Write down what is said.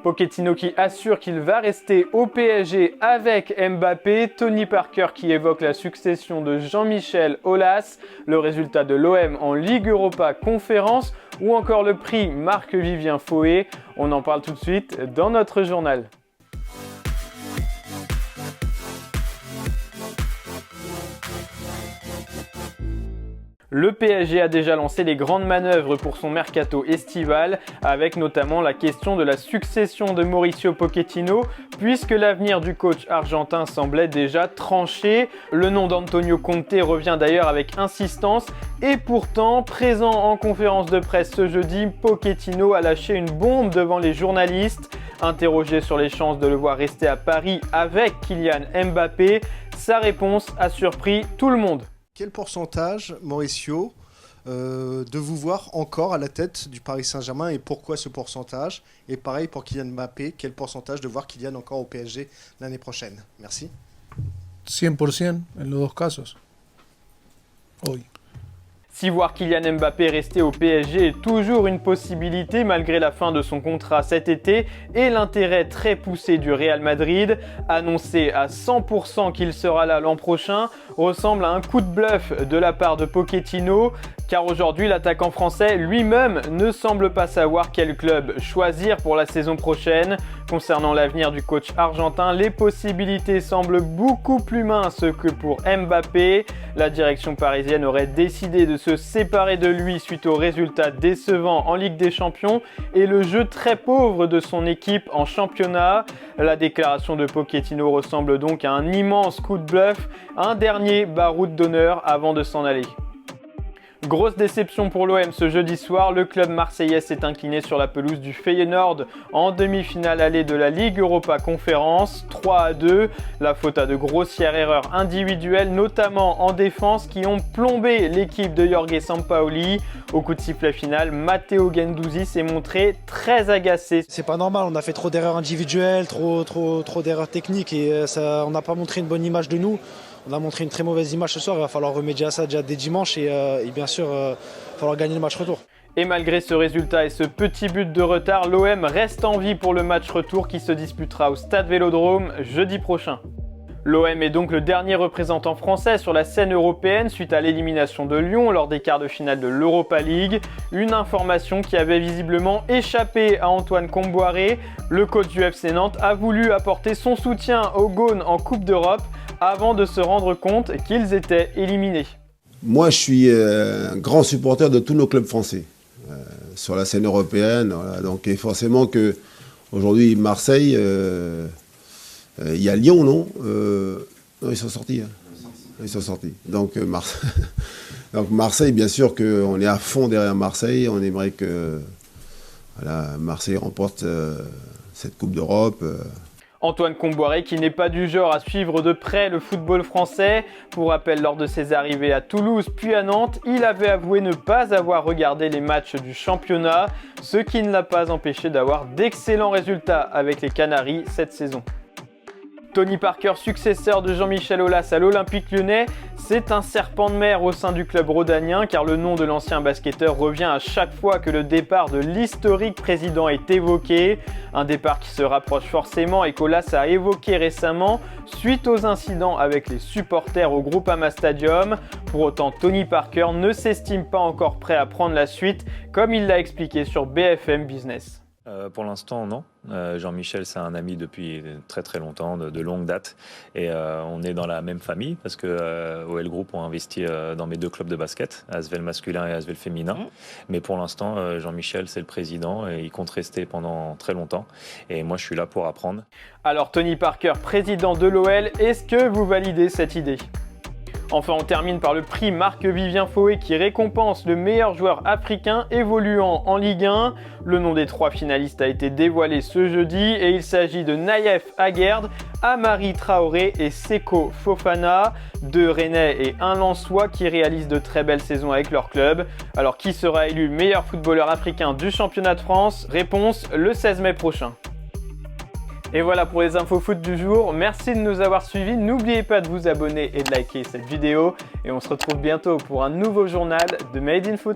Pochettino qui assure qu'il va rester au PSG avec Mbappé, Tony Parker qui évoque la succession de Jean-Michel Aulas, le résultat de l'OM en Ligue Europa Conférence ou encore le prix Marc-Vivien Foé. On en parle tout de suite dans notre journal. Le PSG a déjà lancé les grandes manœuvres pour son mercato estival, avec notamment la question de la succession de Mauricio Pochettino, puisque l'avenir du coach argentin semblait déjà tranché. Le nom d'Antonio Conte revient d'ailleurs avec insistance, et pourtant, présent en conférence de presse ce jeudi, Pochettino a lâché une bombe devant les journalistes. Interrogé sur les chances de le voir rester à Paris avec Kylian Mbappé, sa réponse a surpris tout le monde. Quel pourcentage, Mauricio, de vous voir encore à la tête du Paris Saint-Germain et pourquoi ce pourcentage? Et pareil pour Kylian Mbappé, quel pourcentage de voir Kylian encore au PSG l'année prochaine? Merci. 100% en los dos casos. Hoy. Si voir Kylian Mbappé rester au PSG est toujours une possibilité malgré la fin de son contrat cet été et l'intérêt très poussé du Real Madrid, annoncé à 100% qu'il sera là l'an prochain, ressemble à un coup de bluff de la part de Pochettino, car aujourd'hui l'attaquant français lui-même ne semble pas savoir quel club choisir pour la saison prochaine. Concernant l'avenir du coach argentin, les possibilités semblent beaucoup plus minces que pour Mbappé. La direction parisienne aurait décidé de se séparer de lui suite aux résultats décevants en Ligue des Champions et le jeu très pauvre de son équipe en championnat. La déclaration de Pochettino ressemble donc à un immense coup de bluff, un dernier baroud d'honneur avant de s'en aller. Grosse déception pour l'OM ce jeudi soir, le club marseillais s'est incliné sur la pelouse du Feyenoord en demi-finale allée de la Ligue Europa Conférence, 3-2. La faute à de grossières erreurs individuelles, notamment en défense, qui ont plombé l'équipe de Jorge Sampaoli. Au coup de sifflet final, Matteo Guendouzi s'est montré très agacé. C'est pas normal, on a fait trop d'erreurs individuelles, trop d'erreurs techniques et on n'a pas montré une bonne image de nous. On a montré une très mauvaise image ce soir, il va falloir remédier à ça déjà dès dimanche et bien sûr, il va falloir gagner le match retour. Et malgré ce résultat et ce petit but de retard, l'OM reste en vie pour le match retour qui se disputera au Stade Vélodrome jeudi prochain. L'OM est donc le dernier représentant français sur la scène européenne suite à l'élimination de Lyon lors des quarts de finale de l'Europa League. Une information qui avait visiblement échappé à Antoine Kombouaré. Le coach du FC Nantes a voulu apporter son soutien aux Gaunes en Coupe d'Europe avant de se rendre compte qu'ils étaient éliminés. Moi, je suis un grand supporter de tous nos clubs français sur la scène européenne. Voilà. Donc, et forcément que aujourd'hui Marseille, il y a Lyon, non, non, ils sont sortis. Hein. Ils sont sortis. Donc, donc Marseille, bien sûr qu'on est à fond derrière Marseille. On aimerait que voilà, Marseille remporte cette Coupe d'Europe. Antoine Kombouaré qui n'est pas du genre à suivre de près le football français. Pour rappel, lors de ses arrivées à Toulouse puis à Nantes, il avait avoué ne pas avoir regardé les matchs du championnat, ce qui ne l'a pas empêché d'avoir d'excellents résultats avec les Canaries cette saison. Tony Parker, successeur de Jean-Michel Aulas à l'Olympique Lyonnais, c'est un serpent de mer au sein du club rhodanien car le nom de l'ancien basketteur revient à chaque fois que le départ de l'historique président est évoqué. Un départ qui se rapproche forcément et qu'Aulas a évoqué récemment suite aux incidents avec les supporters au Groupama Stadium. Pour autant, Tony Parker ne s'estime pas encore prêt à prendre la suite comme il l'a expliqué sur BFM Business. Pour l'instant, non. Jean-Michel, c'est un ami depuis très très longtemps, de longue date. Et on est dans la même famille parce que OL Group ont investi dans mes deux clubs de basket, Asvel masculin et Asvel féminin. Mais pour l'instant, Jean-Michel, c'est le président et il compte rester pendant très longtemps. Et moi, je suis là pour apprendre. Alors, Tony Parker, président de l'OL, est-ce que vous validez cette idée ? Enfin, on termine par le prix Marc-Vivien Foé qui récompense le meilleur joueur africain évoluant en Ligue 1. Le nom des 3 finalistes a été dévoilé ce jeudi et il s'agit de Naïef Aguerd, Amari Traoré et Seko Fofana, 2 Rennais et 1 Lensois qui réalisent de très belles saisons avec leur club. Alors qui sera élu meilleur footballeur africain du championnat de France? Réponse le 16 mai prochain. Et voilà pour les infos foot du jour, merci de nous avoir suivis, n'oubliez pas de vous abonner et de liker cette vidéo et on se retrouve bientôt pour un nouveau journal de Made in Foot.